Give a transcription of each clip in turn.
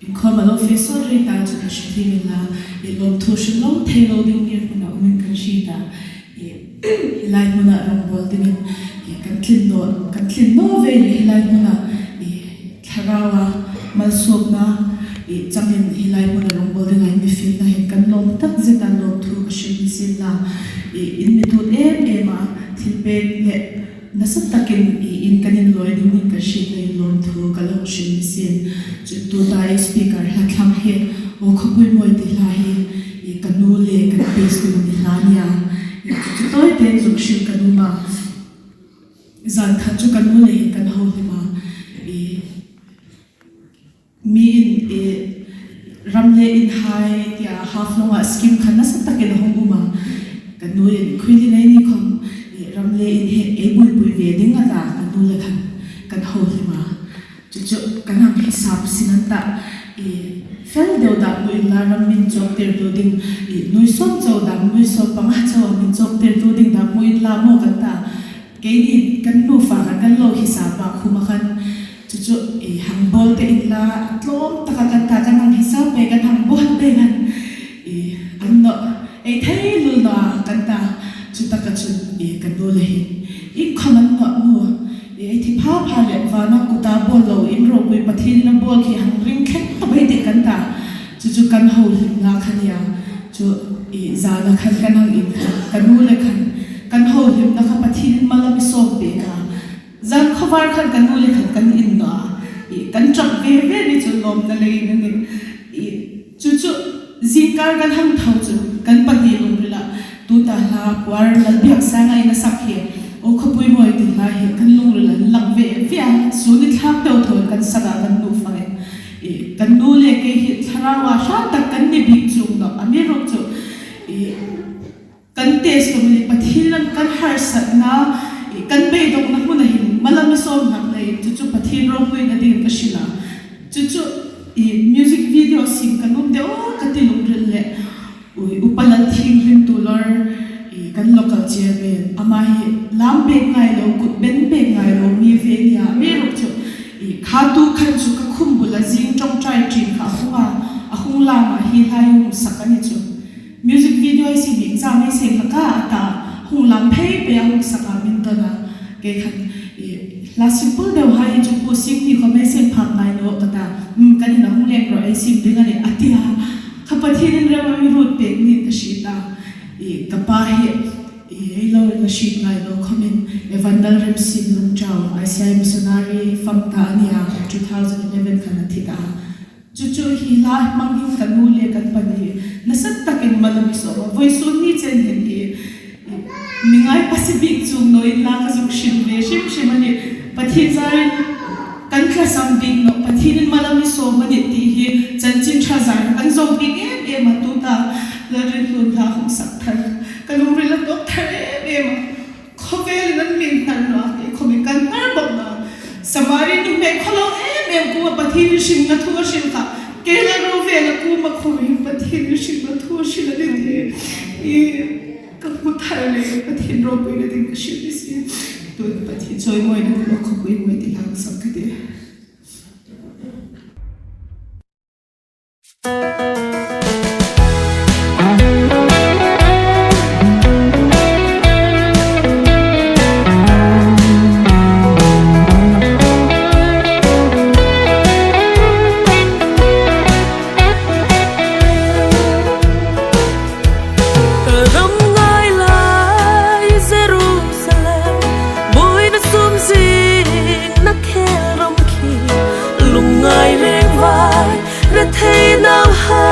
Inko malo feso rita to kashiti la lom toshin long tail ding near kuna umin kashita hilay mo na rombol dingin kan no ve hilay mo na tharawa malsob na changin hilay mo na rombol dingay mi feel na hin kan lom tak zeta lom thu kashiti sila in mitun ema thilpek le nasatakin in kanin loy ding kashita lom thu kalau shin sin to die speaker hakam he o khawpui moi ti la hi kanu le kan paste tu ni lania to toy ten zuk shin kanu ma zan khan chu kanu le kan ho le ma mi in ramle in hai tia half long a scheme khan na sa takin hong uma kanu in Quilyn nei ni khom ramle in he e bui bui ve ding ala kanu le kan ho le ma chu kanang hisap sinanta fel deu da mu la ram min chok ter do ding nui som chaw da mu so pang ha chaw min chok ter do ding da mu la mo kata ke ni kan nu fa kan lo hisap ba khuma khan chu hang bol te in la tlom ta kan kanang hisap pe kan hang bol pe kan an no thai lu na kan ta chu ta ka chu kan do le in khaman no nu thi pha le wana kuta bol lo in ro pui pathin na bol ki hang ring khet ta bai de kan ta chu kan ho na khania chu za na khan kanang in kan nu le kan ho lim na kha pathin malam so be ka zan khabar khan kan nu le kan in na kan chak ve ve ni chu lom na le ni chu zikar kan hang thau chu kan pati lum la tu ta la kwar la biak sa ngai na sakhe o khawpui moi ti la he kan lung la lang ve via su ni thak teu thon kan saga kan nu fa kan nu le ke hi tharawa sha tak kan ni big chung no ami ro chu kan test ko ni pathilan kan har sat na kan be dok na mun hin malam som hak nei chu pathin ro pui na din ka shila chu music video sim kan um de o katilung rel le upalan thing lim tular kan local chairman ama hi lam bek ngai lo kut ben bek ngai lo mi ve nia me ro chu khatu khan chu ka khum bula jing tong trai trin kha huwa ahung la ma hi lai sakani chu music video si mi exam ai se ka ata hung lam phei pe hung saka min ta na ke khan la simple de hai chu po sing ni ko me se phang ngai no ta kan na hung lek ro ai sim de ngani atia khapathin re ma mi rut pe ni ta shita kapa he lo la shit ngai lo comment evandal rem sim lung chao ICI missionary famta ania 2011 kana thika chu hi la mang hin kanu le kan pani nasat takin malam so voice ni chen ni mingai pacific chung noi la ka zuk shin ve shim shimani pathin zarin kan kha sam big no pathin malam so mani ti hi chanchin thazar kan zong big e ma tu ta la rin lu la hum sak thar kalung ri la tok thar e ma khovel nan min thar no e khomi kan nar bok na samari nu me kholo e ku pathin shin na thu shin kha kela ro ve la ku ma khomi pathin shin na thu shin la din e ka ku thar le pathin ro pe le din ka shin si tu pathin choi moi na lo khopui moi ti lang sak ka de Hãy subscribe cho kênh Ghiền Mì Gõ để không bỏ lỡ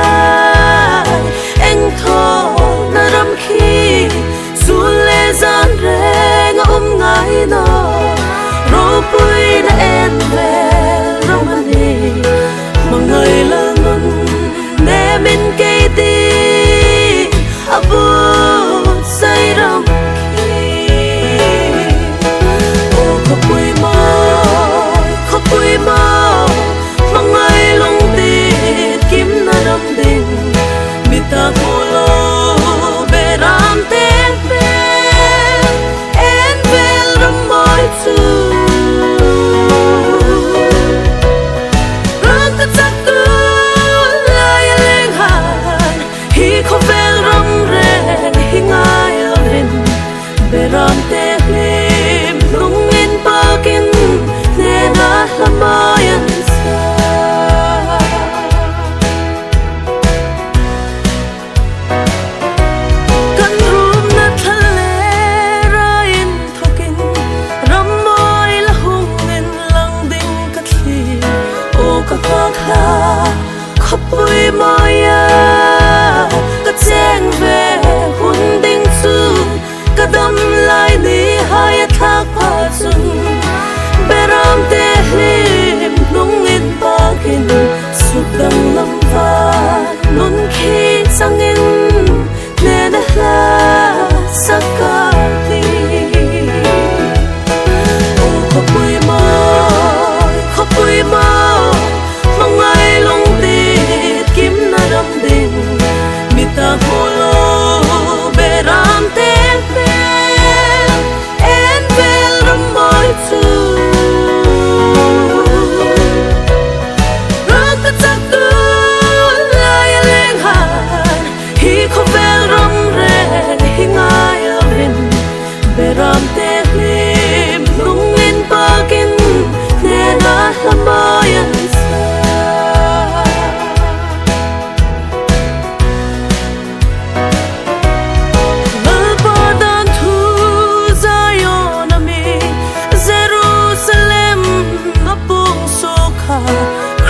hoặc là khawpui moya ka cheng ve hun ding chu ka dam lai ni hai thak pa chung beram te hlim lung in bakin suk dang lam va nun khi changin ne na la sakati o khawpui mo mangai long ti kim na ram ding mita holo beram te pe en vel ram moi chu rak tak tu la ya leng han hi kho vel ram re hi ngai avin beram te hlim lung in bakin ne na lamayan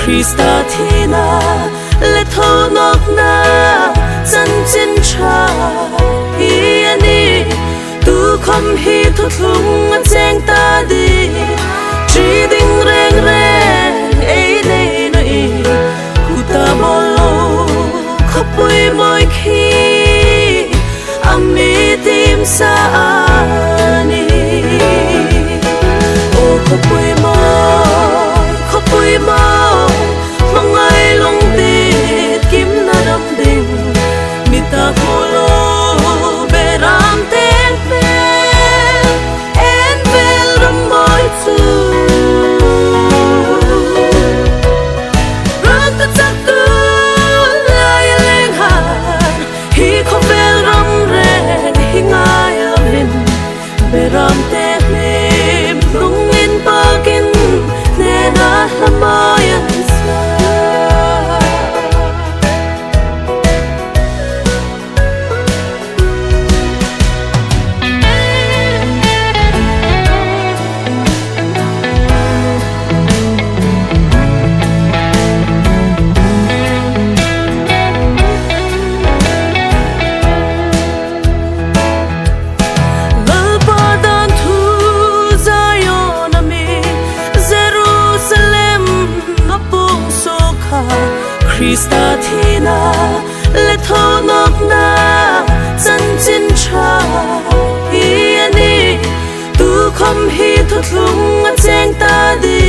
Krista thina le thonok na chan chin cha hi ani tu khom hi thu thung cheng ta di chi ding reng reng ei nei no i kuta bolo khawpui moi khi ami tim sa ani o khawpui mo mangai long ti kim na ram ding mita holo beram ten pe en vel ram moi chu rak tak tu la ya leng han hi kho vel ram re hi ngai avin beram te hlim lung in bakin ne na lamayan Krista thina le thonok na chan chin cha hi ani tu khom hi thu thung cheng ta di